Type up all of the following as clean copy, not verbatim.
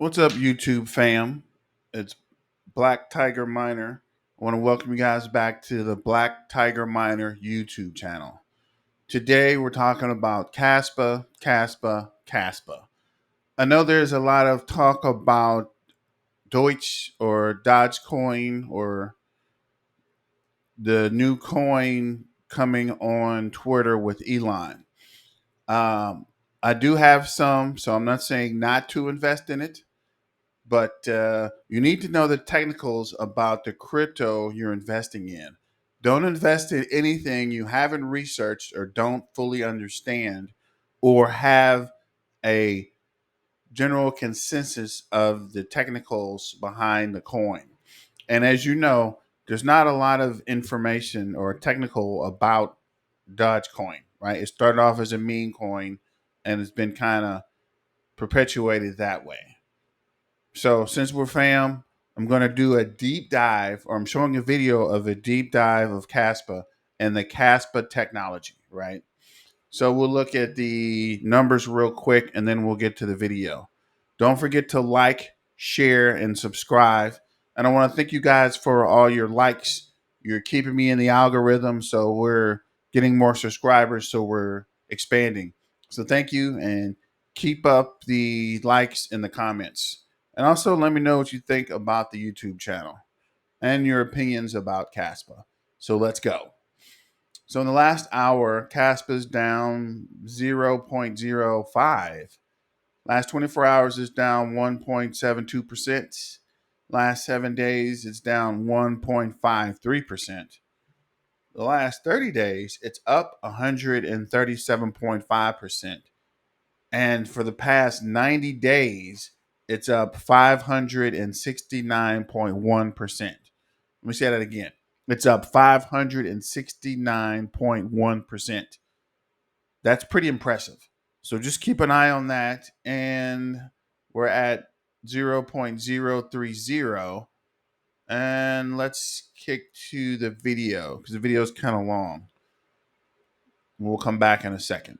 What's up, YouTube fam? It's Black Tiger Miner. I want to welcome you guys back to the Black Tiger Miner YouTube channel. Today we're talking about Kaspa, Kaspa, Kaspa. I know there's a lot of talk about Deutsch or Dogecoin or the new coin coming on Twitter with Elon. Um, I do have some, so I'm not saying not to invest in it. But you need to know the technicals about the crypto you're investing in. Don't invest in anything you haven't researched or don't fully understand or have a general consensus of the technicals behind the coin. And as you know, there's not a lot of information or technical about Dogecoin, right? It started off as a meme coin and it's been kind of perpetuated that way. So since we're fam, I'm going to do a deep dive, or I'm showing a video of a deep dive of Kaspa and the Kaspa technology, right? So we'll look at the numbers real quick and then we'll get to the video. Don't forget to like, share, and subscribe. And I want to thank you guys for all your likes. You're keeping me in the algorithm, so we're getting more subscribers, so we're expanding. So thank you and keep up the likes and the comments. And also let me know what you think about the YouTube channel and your opinions about Kaspa. So let's go. So in the last hour, Kaspa's down 0.05. Last 24 hours is down 1.72%. Last 7 days, it's down 1.53%. The last 30 days, it's up 137.5%. And for the past 90 days, it's up 569.1%. Let me say that again. It's up 569.1%. That's pretty impressive. So just keep an eye on that. And we're at 0.030. And let's kick to the video because the video is kind of long. We'll come back in a second.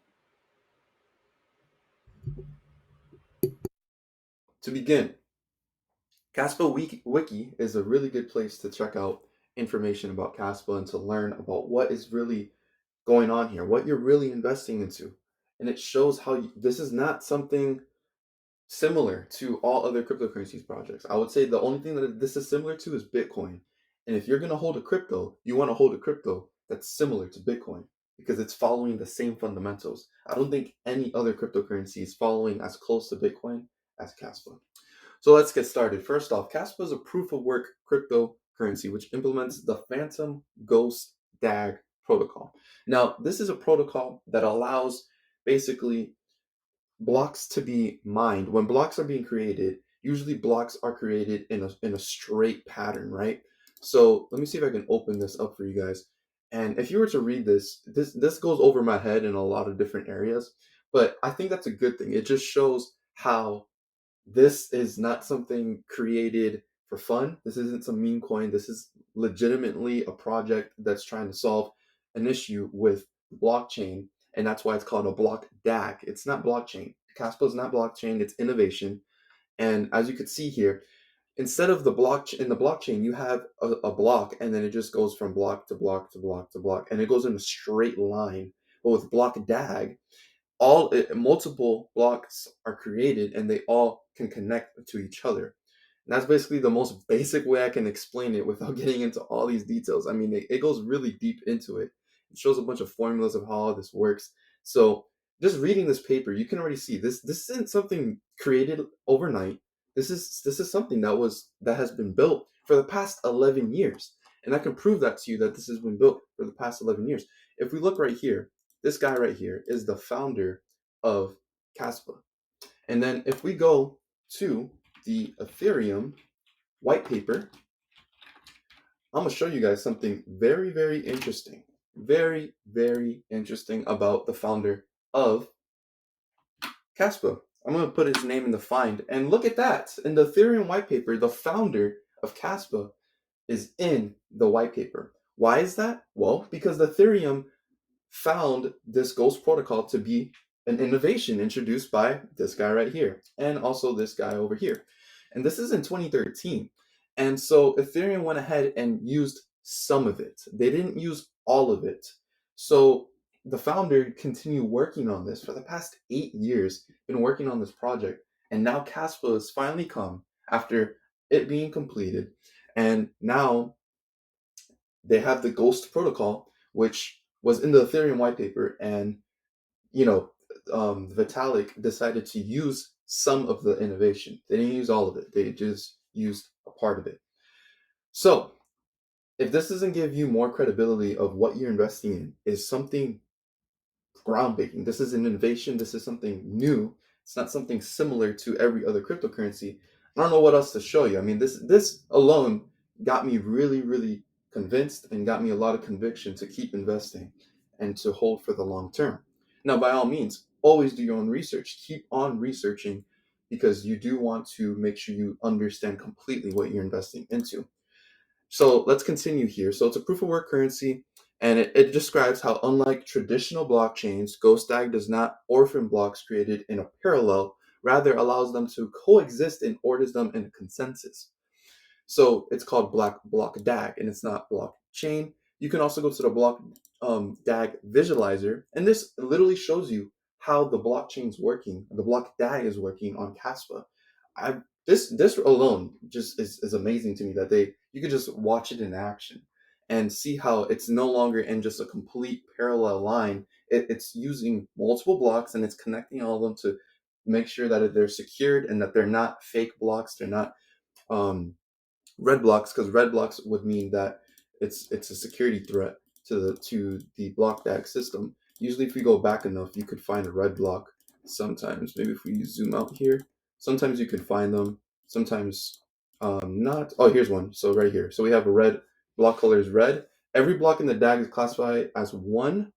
To begin, Kaspa Wiki is a really good place to check out information about Kaspa and to learn about what is really going on here, what you're really investing into. And it shows how this is not something similar to all other cryptocurrencies projects. I would say the only thing that this is similar to is Bitcoin. And if you're going to hold a crypto, you want to hold a crypto that's similar to Bitcoin because it's following the same fundamentals. I don't think any other cryptocurrency is following as close to Bitcoin as Kaspa. So let's get started. First off, Kaspa is a proof of work cryptocurrency which implements the Phantom Ghost DAG protocol. Now, this is a protocol that allows basically blocks to be mined. When blocks are being created, usually blocks are created in a straight pattern, right? So let me see if I can open this up for you guys. And if you were to read this goes over my head in a lot of different areas, but I think that's a good thing. It just shows how this is not something created for fun. This isn't some meme coin. This is legitimately a project that's trying to solve an issue with blockchain, and that's why it's called a block DAG. It's not blockchain. Caspa is not blockchain. It's innovation. And as you can see here, instead of the block in the blockchain, you have a block, and then it just goes from block to block to block to block, and it goes in a straight line. But with block DAG, multiple blocks are created and they all can connect to each other. And that's basically the most basic way I can explain it without getting into all these details. I mean, it goes really deep into it. It shows a bunch of formulas of how all this works. So just reading this paper, you can already see this isn't something created overnight. This is something that has been built for the past 11 years. And I can prove that to you that this has been built for the past 11 years. If we look right here, this guy right here is the founder of Kaspa. And then if we go to the Ethereum white paper, I'm going to show you guys something very, very interesting. Very, very interesting about the founder of Kaspa. I'm going to put his name in the find. And look at that. In the Ethereum white paper, the founder of Kaspa is in the white paper. Why is that? Well, because the Ethereum found this Ghost protocol to be an innovation introduced by this guy right here, and also this guy over here. And this is in 2013. And so Ethereum went ahead and used some of it. They didn't use all of it. So the founder continued working on this for the past 8 years, been working on this project. And now Kaspa has finally come after it being completed. And now they have the Ghost protocol, which was in the Ethereum white paper. And, you know, Vitalik decided to use some of the innovation. They didn't use all of it. They just used a part of it. So if this doesn't give you more credibility of what you're investing in is something groundbreaking, this is an innovation, this is something new, it's not something similar to every other cryptocurrency, I don't know what else to show you. I mean, this alone got me really, really convinced and got me a lot of conviction to keep investing and to hold for the long term. Now, by all means, always do your own research. Keep on researching because you do want to make sure you understand completely what you're investing into. So let's continue here. So it's a proof of work currency, and it describes how, unlike traditional blockchains, GHOSTDAG does not orphan blocks created in a parallel, rather allows them to coexist and orders them in a consensus. So it's called block DAG, and it's not blockchain. You can also go to the block DAG visualizer, and this literally shows you how the blockchain's working, the block DAG is working on Kaspa. I this alone just is amazing to me that you could just watch it in action and see how it's no longer in just a complete parallel line. It's using multiple blocks and it's connecting all of them to make sure that they're secured and that they're not fake blocks. They're not um, red blocks, because red blocks would mean that it's a security threat to the block DAG system. Usually, if we go back enough, you could find a red block. Sometimes, maybe if we zoom out here, sometimes you could find them. Sometimes not. Oh, here's one. So right here. So we have a red block color is red. Every block in the DAG is classified as one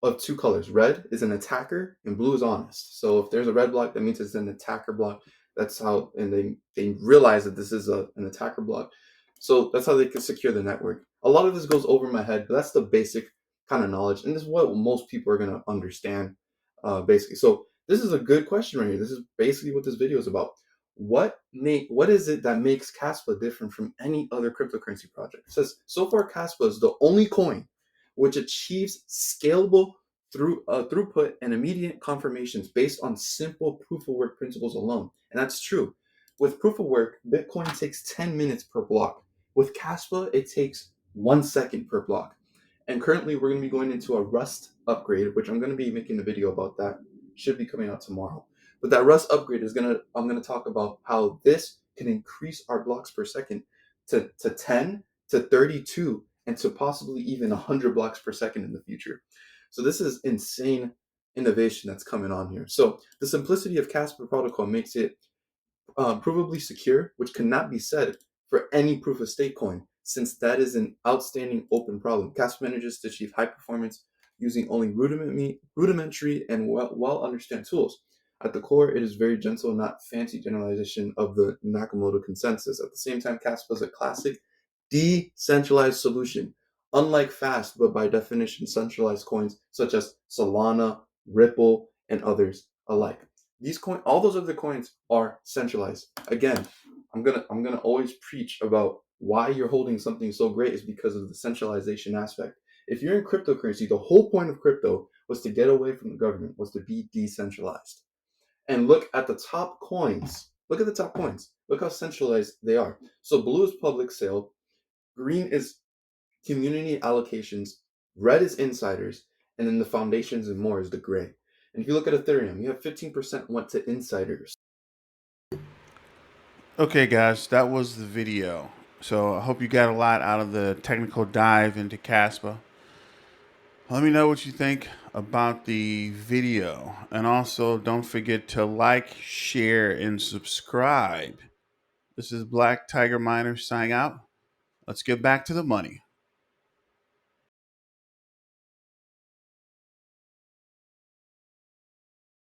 of two colors. Red is an attacker and blue is honest. So if there's a red block, that means it's an attacker block. That's how, and they realize that this is an attacker block. So that's how they can secure the network. A lot of this goes over my head, but that's the basic kind of knowledge. And this is what most people are going to understand, basically. So this is a good question right here. This is basically what this video is about. What is it that makes Kaspa different from any other cryptocurrency project? It says, so far Kaspa is the only coin which achieves scalable throughput and immediate confirmations based on simple proof of work principles alone. And that's true. With proof of work, Bitcoin takes 10 minutes per block. With Kaspa, it takes 1 second per block. And currently, we're going to be going into a Rust upgrade, which I'm going to be making a video about that. Should be coming out tomorrow. But that Rust upgrade I'm going to talk about how this can increase our blocks per second to 10 to 32 and to possibly even 100 blocks per second in the future. So this is insane innovation that's coming on here. So the simplicity of Kaspa protocol makes it provably secure, which cannot be said for any proof of stake coin, since that is an outstanding open problem. Kaspa manages to achieve high performance using only rudimentary and well understood tools. At the core, it is very gentle, not fancy generalization of the Nakamoto consensus. At the same time, Kaspa is a classic decentralized solution. Unlike fast, but by definition centralized coins such as Solana, Ripple, and others alike. All those other coins are centralized. Again, I'm gonna always preach about why you're holding something so great is because of the centralization aspect. If you're in cryptocurrency, the whole point of crypto was to get away from the government, was to be decentralized. And look at the top coins. Look at the top coins. Look how centralized they are. So blue is public sale, green is community allocations, red is insiders, and then the foundations and more is the gray. And if you look at Ethereum, you have 15% went to insiders. Okay, guys, that was the video. So I hope you got a lot out of the technical dive into Kaspa. Let me know what you think about the video. And also, don't forget to like, share, and subscribe. This is Black Tiger Miner signing out. Let's get back to the money.